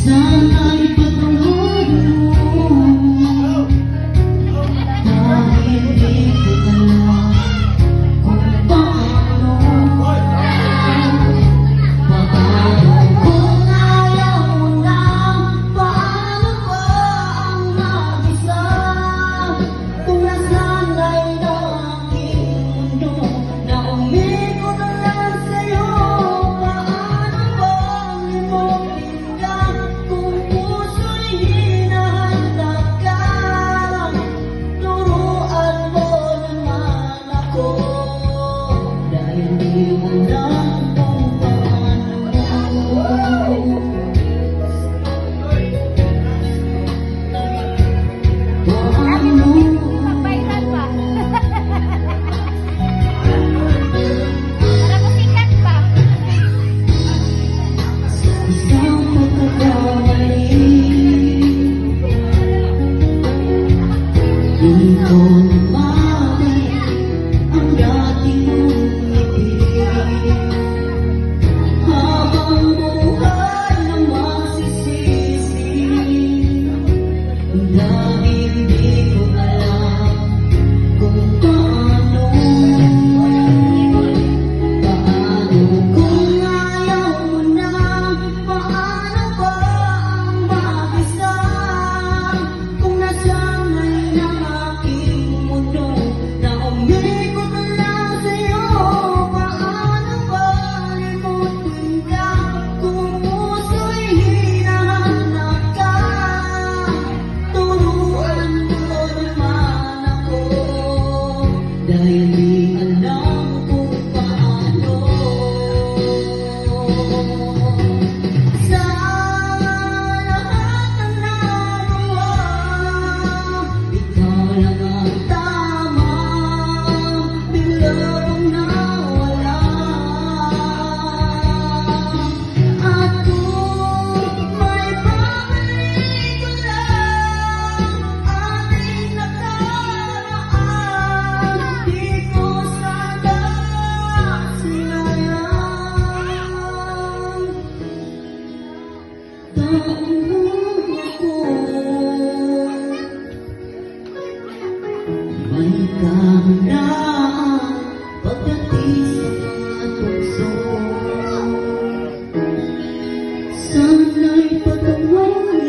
Sana'y patuloy mo dahil di ko alam kung paano kung ayaw mo na, paano ba ang mag-isa kung nasanay na aking mundo na umikot na lang sa'yo. Paano ba limutin ka kung puso'y hinahanap ka? Turuan mo naman ako dahil di mo alam kung paano. Papailan pa. Para kusikat pa. Isang pagkakamali, di ko namamit ang dati mong ngiti. Habang buhay na masisisi, dahil di ko alam kung paano kung ayaw mo na, paano ba ang mag-isa kung nasanay na aking mundo na umikot na lang sa'yo? Paano ba limutin ka kung puso'y hinahanap ka? Turuan mo naman ako dahil di alam kung paano. Sa lahat ng nagawa, ikaw lang ang tama, biglang nawala. At kung may babalik ko lang ating nakaraan, di ko sana sinayang. Taong ako may kahanaan pagdating sa mga tukso. Sana'y patuloy